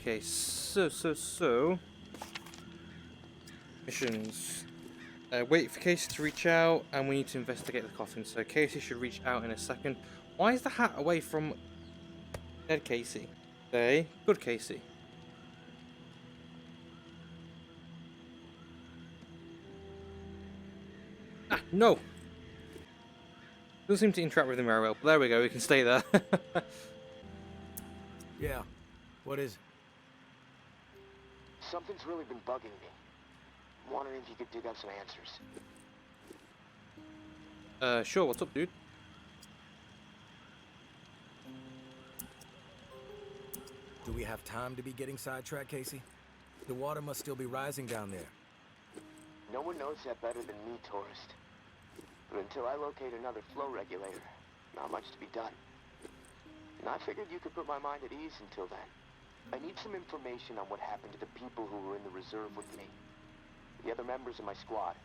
Okay, so missions. Wait for Casey to reach out, and we need to investigate the coffin. So Casey should reach out in a second. Why is the hat away from dead Casey? Hey, good Casey. Ah, no! Doesn't seem to interact with him very well, but there we go, we can stay there. Yeah, what is it? Something's really been bugging me. I'm wondering if you could dig up some answers. Sure, what's up, dude? Do we have time to be getting sidetracked, Casey? The water must still be rising down there. No one knows that better than me, tourist. But until I locate another flow regulator, not much to be done. And I figured you could put my mind at ease until then. I need some information on what happened to the people who were in the reserve with me. The other members of my squad.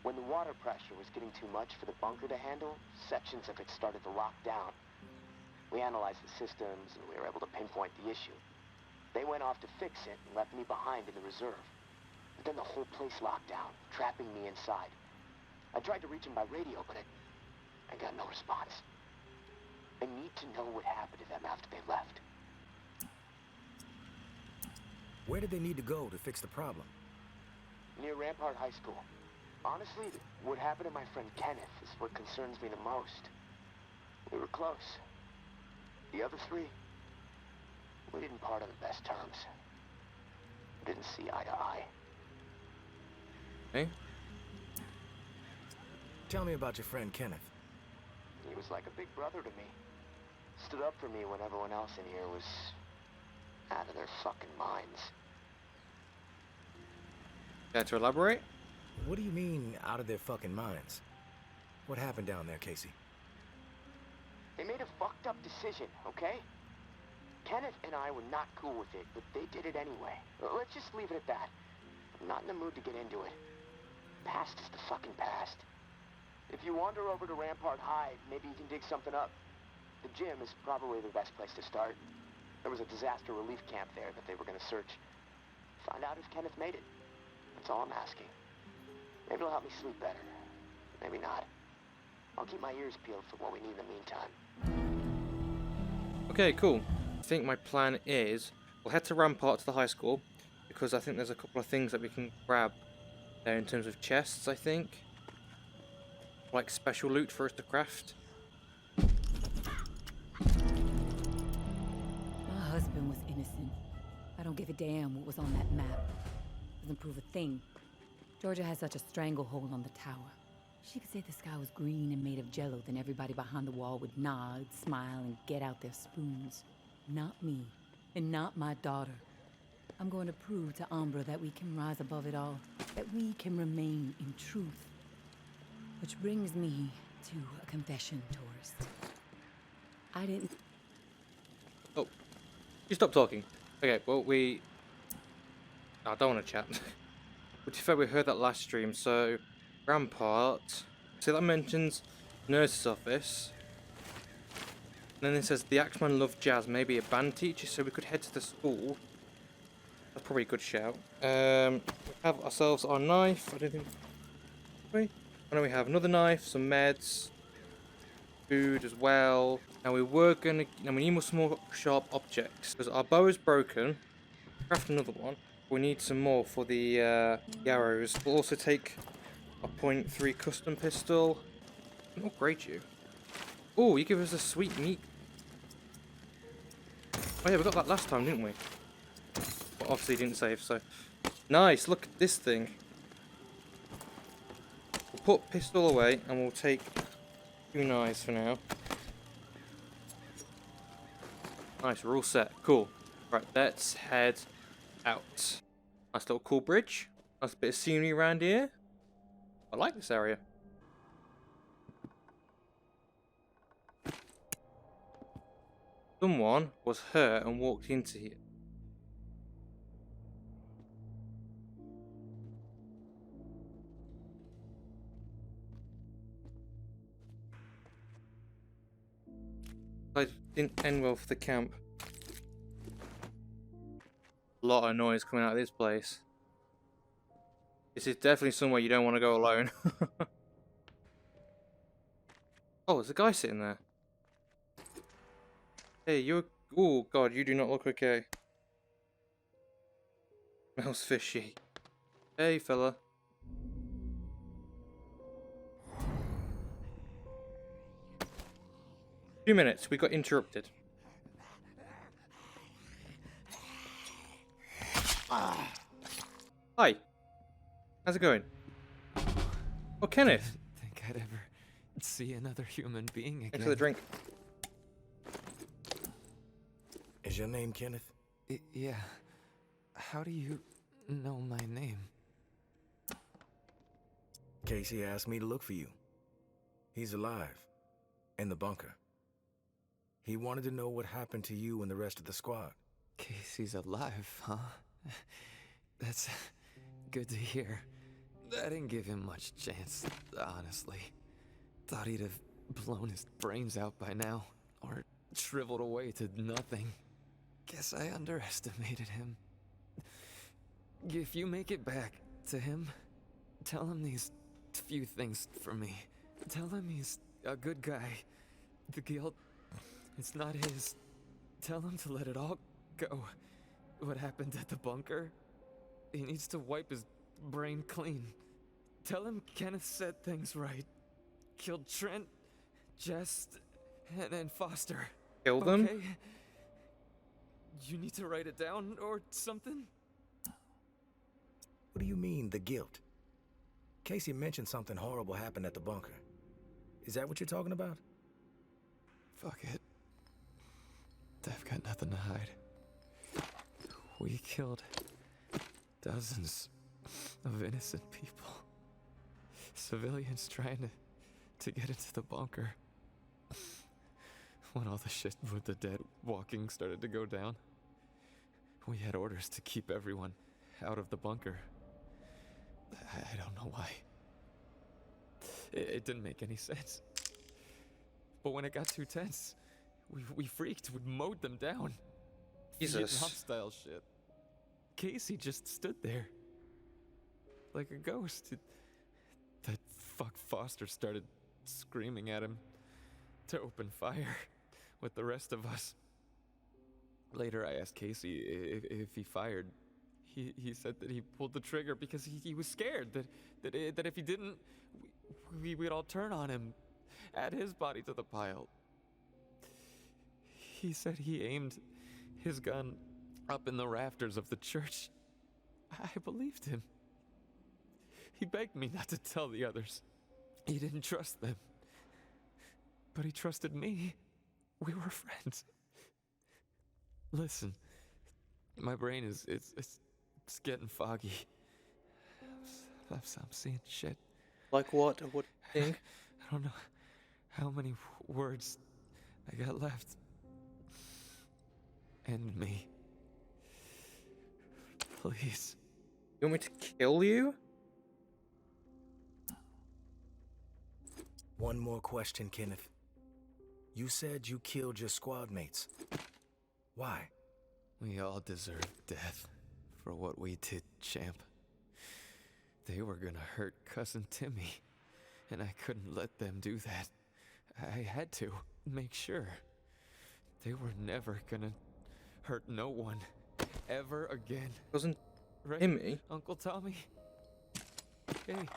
When the water pressure was getting too much for the bunker to handle, sections of it started to lock down. We analyzed the systems and we were able to pinpoint the issue. They went off to fix it and left me behind in the reserve. But then the whole place locked down, trapping me inside. I tried to reach them by radio, but I got no response. I need to know what happened to them after they left. Where did they need to go to fix the problem? Near Rampart High School. Honestly, what happened to my friend Kenneth is what concerns me the most. We were close. The other three, we didn't part on the best terms. We didn't see eye to eye. Hey? Tell me about your friend Kenneth. He was like a big brother to me. Stood up for me when everyone else in here was out of their fucking minds. Care to elaborate? What do you mean, out of their fucking minds? What happened down there, Casey? They made a fucked up decision, okay? Kenneth and I were not cool with it, but they did it anyway. Let's just leave it at that. I'm not in the mood to get into it. Past is the fucking past. If you wander over to Rampart High, maybe you can dig something up. The gym is probably the best place to start. There was a disaster relief camp there that they were going to search. Find out if Kenneth made it. That's all I'm asking. Maybe it'll help me sleep better. Maybe not. I'll keep my ears peeled for what we need in the meantime. Okay, cool. I think my plan is we'll head to Rampart to the high school because I think there's a couple of things that we can grab there in terms of chests, I think. Like special loot for us to craft. My husband was innocent. I don't give a damn what was on that map. Doesn't prove a thing. Georgia has such a stranglehold on the tower. She could say the sky was green and made of jello, then everybody behind the wall would nod, smile, and get out their spoons. Not me, and not my daughter. I'm going to prove to Umbra that we can rise above it all, that we can remain in truth. Which brings me to a confession, tourist. I didn't... Oh, you stop talking. Okay, well I don't want to chat. But to be fair, we heard that last stream, so Rampart. See, that mentions nurse's office. And then it says the Axeman loved jazz, maybe a band teacher, so we could head to the school. That's probably a good shout. We have ourselves our knife. I don't think. Wait. Oh no, we have another knife, some meds, food as well. Now we need more small sharp objects because our bow is broken. Craft another one. We need some more for the arrows. We'll also take a .3 custom pistol. I'll upgrade you. Oh, you give us a sweet meat. Oh yeah, we got that last time, didn't we? But obviously didn't save, so. Nice, look at this thing. We'll put pistol away and we'll take 2 knives for now. Nice, we're all set. Cool. Right, let's head out. Nice little cool bridge. Nice bit of scenery around here. I like this area. Someone was hurt and walked into here. It didn't end well for the camp. a lot of noise coming out of this place. This is definitely somewhere you don't want to go alone. Oh, there's a guy sitting there. Hey, you're... Oh, God, you do not look okay. Smells fishy. Hey, fella. Few minutes, we got interrupted. Hi. How's it going? Oh, Kenneth. Didn't think I'd ever see another human being again. Thanks for the drink. Is your name Kenneth? Yeah. How do you know my name? Casey asked me to look for you. He's alive. In the bunker. He wanted to know what happened to you and the rest of the squad. Casey's alive, huh? That's good to hear. I didn't give him much chance, honestly. Thought he'd have blown his brains out by now, or shriveled away to nothing. Guess I underestimated him. If you make it back to him, tell him these few things for me. Tell him he's a good guy. The guilt, it's not his. Tell him to let it all go. What happened at the bunker? He needs to wipe his brain clean. Tell him Kenneth said things right. Killed Trent, Jess, and Foster. Kill them? Okay? You need to write it down or something? What do you mean, the guilt? Casey mentioned something horrible happened at the bunker. Is that what you're talking about? Fuck it. I've got nothing to hide. We killed dozens of innocent people. Civilians trying to get into the bunker. When all the shit with the dead walking started to go down, we had orders to keep everyone out of the bunker. I don't know why. It didn't make any sense. But when it got too tense, we freaked. We mowed them down. Jesus. Vietnam-style shit. Casey just stood there. Like a ghost. That fuck Foster started screaming at him to open fire with the rest of us. Later I asked Casey if he fired. He said that he pulled the trigger because he was scared that if he didn't, we'd all turn on him, add his body to the pile. He said he aimed his gun up in the rafters of the church. I believed him. He begged me not to tell the others. He didn't trust them. But he trusted me. We were friends. Listen, my brain is getting foggy. I'm seeing shit. Like what? What thing? I don't know how many words I got left. End me. Please. You want me to kill you? One more question, Kenneth. You said you killed your squad mates. Why? We all deserve death for what we did, champ. They were gonna hurt Cousin Timmy, and I couldn't let them do that. I had to make sure. They were never gonna hurt no one, ever again. Cousin Right, Timmy? Uncle Tommy? Hey.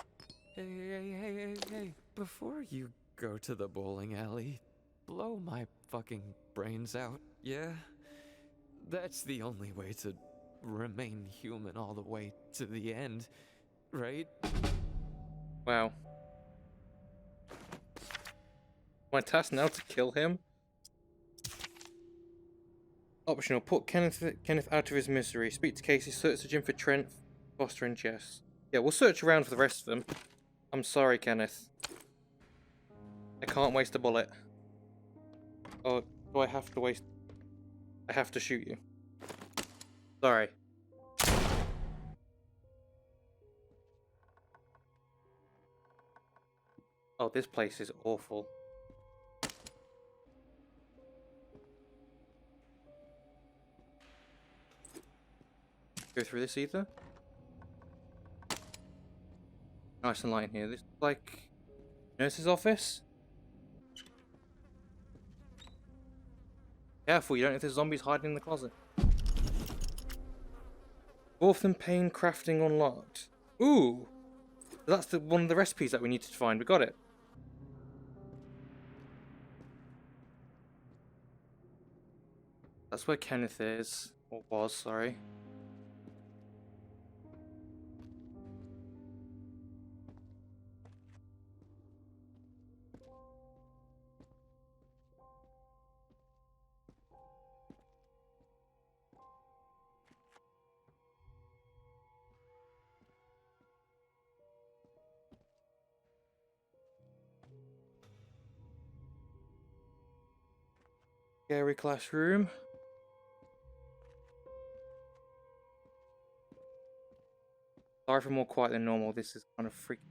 Before you go to the bowling alley, blow my fucking brains out, yeah? That's the only way to remain human all the way to the end, right? Wow. My task now to kill him? Optional. Put Kenneth out of his misery. Speak to Casey. Search the gym for Trent, Foster, and Jess. Yeah, we'll search around for the rest of them. I'm sorry, Kenneth. I can't waste a bullet. Oh, do I have to waste... I have to shoot you. Sorry. Oh, this place is awful. Go through this either. Nice and light in here. This is like nurse's office. Careful, you don't know if there's zombies hiding in the closet. Fourth and pain crafting unlocked. Ooh! That's the one of the recipes that we needed to find. We got it. That's where Kenneth is. Or was, sorry. Scary classroom. Sorry for more quiet than normal. This is kind of freaky.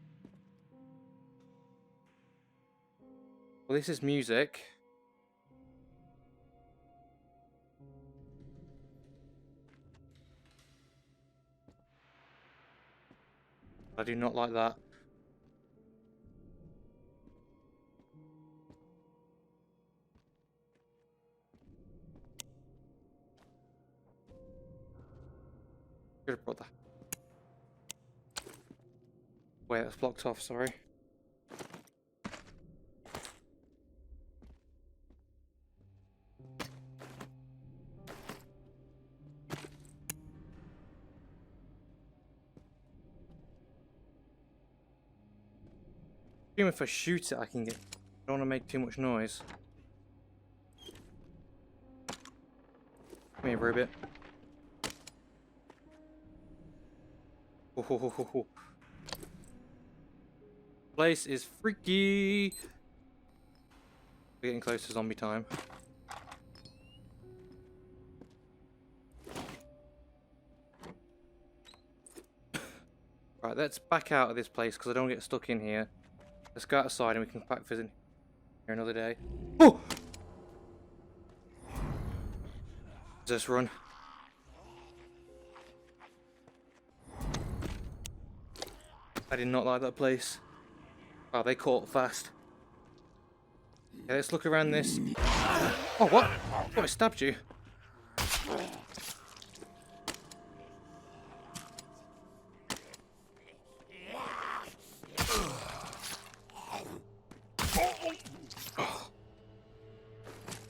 Well, this is music. I do not like that. Should have brought that. Wait, that's blocked off, sorry. Even if I shoot it, I can get. I don't want to make too much noise. Come here, Rubit. Oh. Place is freaky. We're getting close to zombie time. Right, let's back out of this place because I don't get stuck in here. Let's go outside and we can back visit here another day. Oh! Just run. I did not like that place. Oh, they caught fast. Okay, let's look around this. Oh, what? Oh, I stabbed you.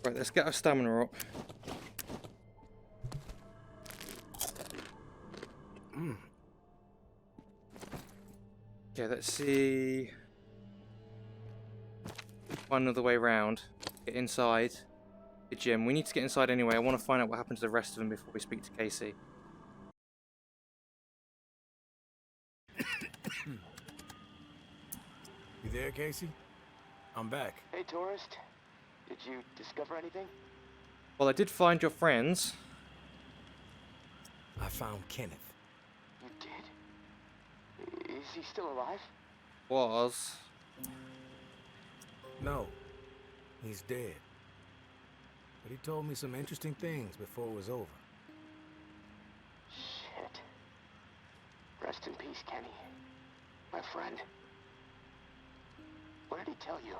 Right, let's get our stamina up. Okay, let's see. Find another way around. Get inside the gym. We need to get inside anyway. I want to find out what happened to the rest of them before we speak to Casey. You there, Casey? I'm back. Hey, tourist. Did you discover anything? Well, I did find your friends. I found Kenneth. You did? Is he still alive? Was. No, he's dead. But he told me some interesting things before it was over. Shit. Rest in peace, Kenny. My friend. What did he tell you?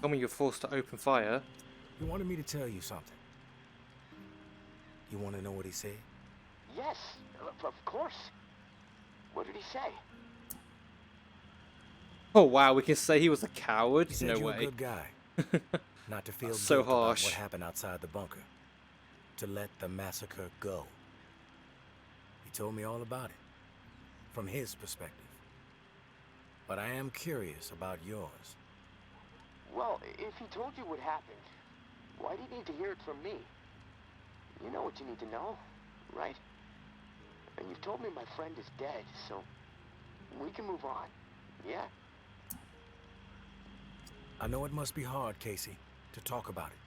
Told me you're forced to open fire. He wanted me to tell you something. You want to know what he said? Yes, of course. What did he say? Oh wow, we can say he was a coward? He said No you're way. a good guy. Not to feel So guilt about harsh. what happened outside the bunker. To let the massacre go. He told me all about it. From his perspective. But I am curious about yours. Well, if he told you what happened, why do you need to hear it from me? You know what you need to know, right? And you've told me my friend is dead, so we can move on, yeah? I know it must be hard, Casey, to talk about it.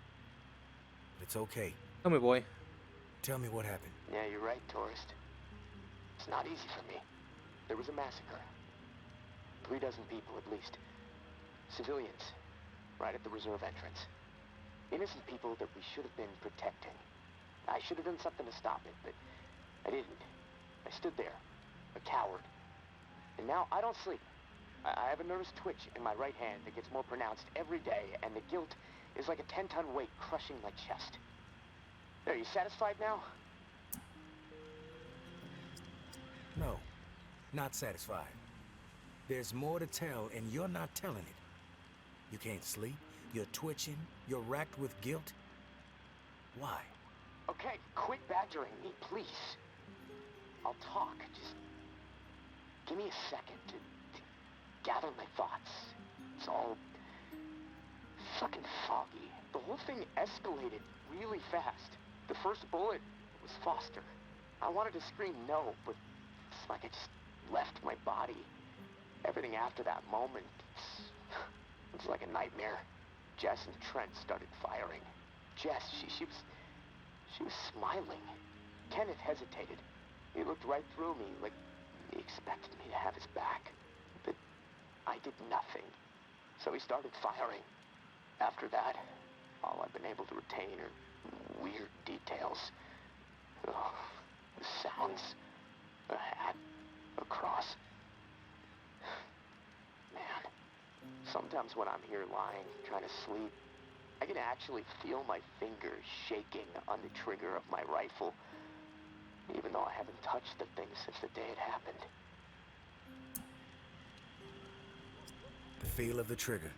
But it's okay. Tell me, boy. Tell me what happened. Yeah, you're right, tourist. It's not easy for me. There was a massacre. 3 dozen people, at least. Civilians, right at the reserve entrance. Innocent people that we should have been protecting. I should have done something to stop it, but I didn't. I stood there, a coward. And now I don't sleep. I have a nervous twitch in my right hand that gets more pronounced every day, and the guilt is like a 10-ton weight crushing my chest. Are you satisfied now? No, not satisfied. There's more to tell, and you're not telling it. You can't sleep, you're twitching, you're racked with guilt. Why? Okay, quit badgering me, please. I'll talk, just give me a second to gather my thoughts. It's all fucking foggy. The whole thing escalated really fast. The first bullet was Foster. I wanted to scream no, but it's like I just left my body. Everything after that moment, it's like a nightmare. Jess and Trent started firing. Jess, she was smiling. Kenneth hesitated. He looked right through me like he expected me to have his back. But I did nothing. So he started firing. After that, all I've been able to retain are weird details. Oh, the sounds. A hat. A cross. Man, sometimes when I'm here lying, trying to sleep, I can actually feel my fingers shaking on the trigger of my rifle, even though I haven't touched the thing since the day it happened. The feel of the trigger.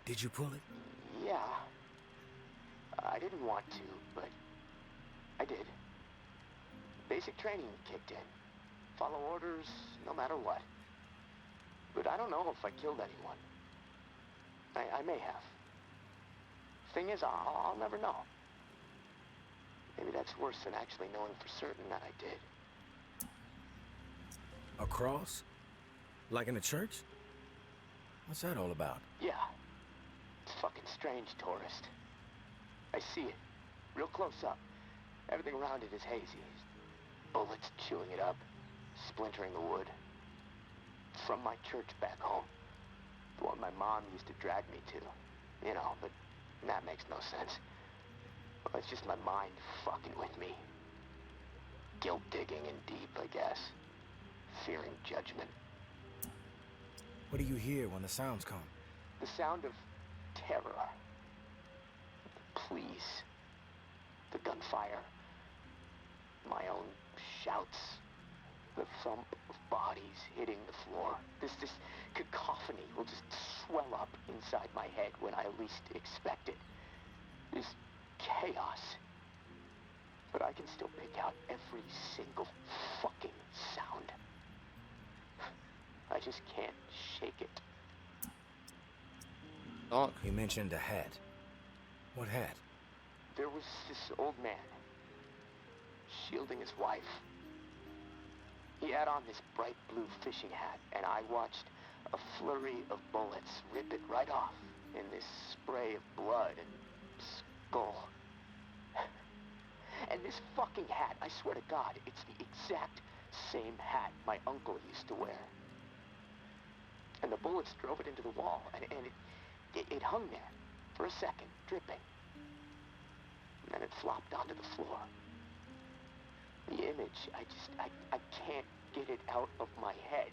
Did you pull it? Yeah. I didn't want to, but I did. Basic training kicked in. Follow orders, no matter what. But I don't know if I killed anyone. I may have. Thing is, I'll never know. Maybe that's worse than actually knowing for certain that I did. A cross? Like in a church? What's that all about? Yeah. It's fucking strange, tourist. I see it. Real close up. Everything around it is hazy. Bullets chewing it up. Splintering the wood. It's from my church back home. The one my mom used to drag me to. You know, but that makes no sense. Well, it's just my mind fucking with me. Guilt digging in deep, I guess. Fearing judgment. What do you hear when the sounds come? The sound of terror. Please. The gunfire. My own shouts. The thump of bodies hitting the floor. This cacophony will just swell up inside my head when I least expect it. This chaos. But I can still pick out every single fucking sound. I just can't shake it. Dark. You mentioned a hat. What hat? There was this old man, shielding his wife. He had on this bright blue fishing hat, and I watched a flurry of bullets rip it right off in this spray of blood and skull. And this fucking hat, I swear to God, it's the exact same hat my uncle used to wear. And the bullets drove it into the wall, and it hung there for a second, dripping. And then it flopped onto the floor. The image, I can't get it out of my head.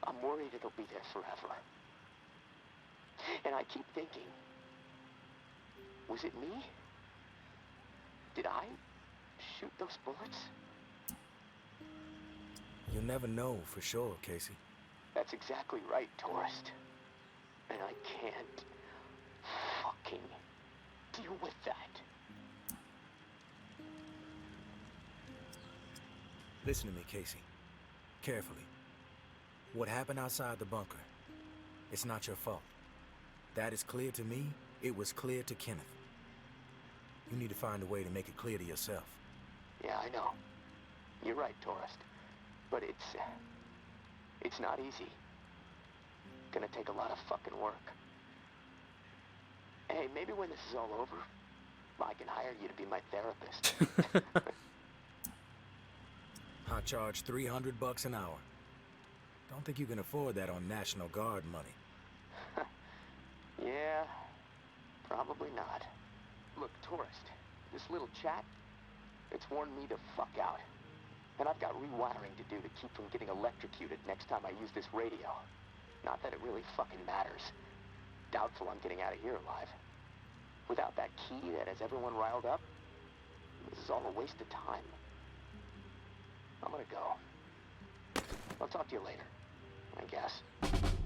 I'm worried it'll be there forever. And I keep thinking, was it me? Did I shoot those bullets? You'll never know for sure, Casey. That's exactly right, tourist. And I can't fucking deal with that. Listen to me, Casey. Carefully. What happened outside the bunker, it's not your fault. That is clear to me. It was clear to Kenneth. You need to find a way to make it clear to yourself. Yeah, I know. You're right, tourist. But it's not easy. Gonna take a lot of fucking work. Hey, maybe when this is all over, I can hire you to be my therapist. I charge $300 an hour. Don't think you can afford that on National Guard money. Yeah, probably not. Look, tourist, this little chat, it's worn me the fuck out. And I've got rewiring to do to keep from getting electrocuted next time I use this radio. Not that it really fucking matters. Doubtful I'm getting out of here alive. Without that key that has everyone riled up, this is all a waste of time. I'm gonna go. I'll talk to you later, I guess.